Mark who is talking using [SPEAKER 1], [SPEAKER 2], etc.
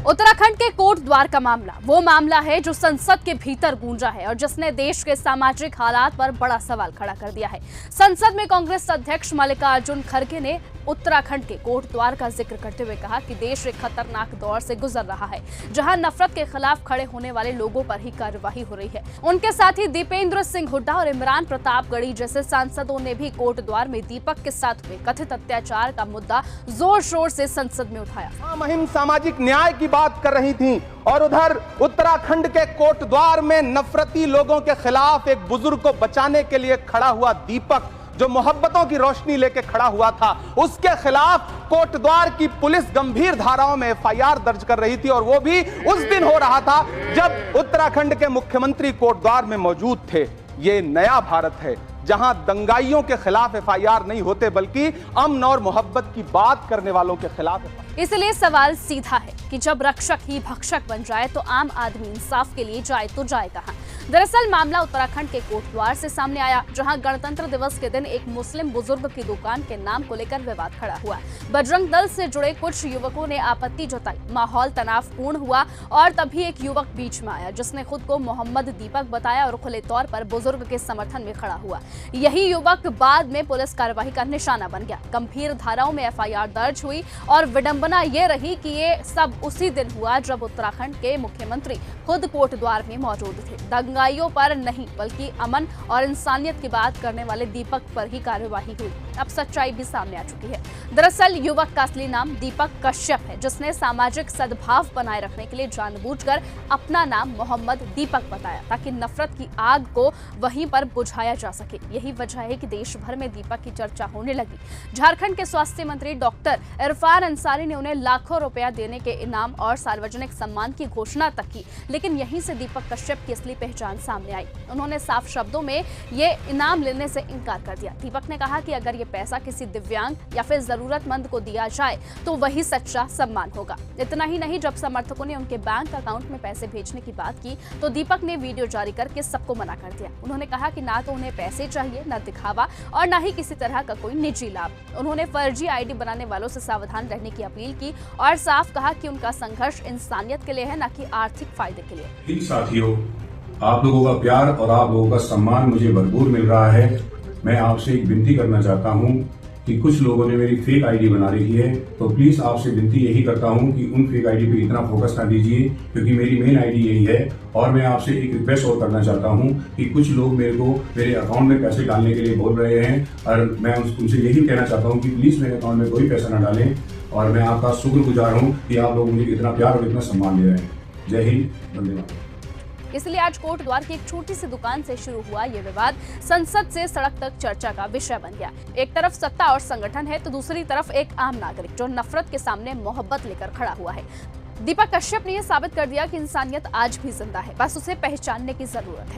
[SPEAKER 1] उत्तराखंड के कोट द्वार का मामला वो मामला है जो संसद के भीतर गूंजा है और जिसने देश के सामाजिक हालात पर बड़ा सवाल खड़ा कर दिया है। संसद में कांग्रेस अध्यक्ष मल्लिकार्जुन खड़गे ने उत्तराखंड के कोट द्वार का जिक्र करते हुए कहा कि देश एक खतरनाक दौर से गुजर रहा है, जहां नफरत के खिलाफ खड़े होने वाले लोगों पर ही कार्रवाई हो रही है। उनके साथ ही दीपेंद्र सिंह हुड्डा और इमरान प्रतापगढ़ी जैसे सांसदों ने भी कोट द्वार में दीपक के साथ हुए कथित अत्याचार का मुद्दा जोर शोर से संसद में उठाया।
[SPEAKER 2] मुहिम सामाजिक न्याय की बात कर रही थी और उधर उत्तराखंड के कोट द्वार में नफरती लोगों के खिलाफ एक बुजुर्ग को बचाने के लिए खड़ा हुआ दीपक, जो मोहब्बतों की रोशनी लेके खड़ा हुआ था, उसके खिलाफ कोटद्वार की पुलिस गंभीर धाराओं में एफआईआर दर्ज कर रही थी। और वो भी उस दिन हो रहा था जब उत्तराखंड के मुख्यमंत्री कोटद्वार में मौजूद थे। ये नया भारत है जहां दंगाइयों के खिलाफ एफआईआर नहीं होते बल्कि अमन और मोहब्बत की बात करने वालों के खिलाफ।
[SPEAKER 1] इसलिए सवाल सीधा है कि जब रक्षक ही भक्षक बन जाए तो आम आदमी इंसाफ के लिए जाए तो जाए कहां। दरअसल मामला उत्तराखंड के कोटद्वार से सामने आया, जहां गणतंत्र दिवस के दिन एक मुस्लिम बुजुर्ग की दुकान के नाम को लेकर विवाद खड़ा हुआ। बजरंग दल से जुड़े कुछ युवकों ने आपत्ति जताई, माहौल तनावपूर्ण हुआ और तभी एक युवक बीच में आया जिसने खुद को मोहम्मद दीपक बताया और खुले तौर पर बुजुर्ग के समर्थन में खड़ा हुआ। यही युवक बाद में पुलिस कार्रवाई का निशाना बन गया। गंभीर धाराओं में एफआईआर दर्ज हुई और विडंबना ये रही कि ये सब उसी दिन हुआ जब उत्तराखंड के मुख्यमंत्री खुद कोटद्वार में मौजूद थे। दंगाइयों पर नहीं बल्कि अमन और इंसानियत की बात करने वाले दीपक पर ही कार्यवाही हुई। अब सच्चाई भी सामने आ चुकी है। दरअसल युवक का असली नाम दीपक कश्यप है, जिसने सामाजिक सद्भाव बनाए रखने के लिए जानबूझकर अपना नाम मोहम्मद दीपक बताया ताकि नफरत की आग को वहीं पर बुझाया जा सके। यही वजह है कि देश भर में दीपक की चर्चा होने लगी। झारखंड के स्वास्थ्य मंत्री डॉक्टर इरफान अंसारी ने उन्हें लाखों रुपया देने के इनाम और सार्वजनिक सम्मान की घोषणा तक की, लेकिन यहीं से दीपक कश्यप की असली पहचान सामने आई। उन्होंने साफ शब्दों में ये इनाम लेने से इनकार कर दिया। दीपक ने कहा कि अगर ये पैसा किसी दिव्यांग या फिर जरूरतमंद को दिया जाए तो वही सच्चा सम्मान होगा। इतना ही नहीं, जब समर्थकों ने उनके बैंक अकाउंट में पैसे भेजने की बात की तो दीपक ने वीडियो जारी करके सबको मना कर दिया। उन्होंने कहा कि ना तो उन्हें पैसे चाहिए, न दिखावा और न ही किसी तरह का कोई निजी लाभ। उन्होंने फर्जी आईडी बनाने वालों से सावधान रहने की अपील की और साफ कहा कि उनका संघर्ष इंसानियत के लिए है, न कि आर्थिक फायदे के लिए।
[SPEAKER 3] साथियों, आप लोगों का प्यार और आप लोगों का सम्मान मुझे भरपूर मिल रहा है। मैं आपसे एक विनती करना चाहता हूं कि कुछ लोगों ने मेरी फेक आईडी बना रखी है, तो प्लीज आपसे विनती यही करता हूं कि उन फेक आईडी पे इतना फोकस ना दीजिए, क्योंकि मेरी मेन आईडी यही है। और मैं आपसे एक रिक्वेस्ट और करना चाहता हूं कि कुछ लोग मेरे को मेरे अकाउंट में पैसे डालने के लिए बोल रहे हैं और मैं उनसे यही कहना चाहता हूँ कि प्लीज मेरे अकाउंट में कोई पैसा न डालें। और मैं आपका शुक्रगुजार हूँ कि आप लोग मुझे इतना प्यार और इतना सम्मान दे रहे हैं। जय हिंद, वंदे मातरम।
[SPEAKER 1] इसलिए आज कोटद्वार की एक छोटी सी दुकान से शुरू हुआ ये विवाद संसद से सड़क तक चर्चा का विषय बन गया। एक तरफ सत्ता और संगठन है तो दूसरी तरफ एक आम नागरिक जो नफरत के सामने मोहब्बत लेकर खड़ा हुआ है। दीपक कश्यप ने यह साबित कर दिया कि इंसानियत आज भी जिंदा है, बस उसे पहचानने की जरूरत है।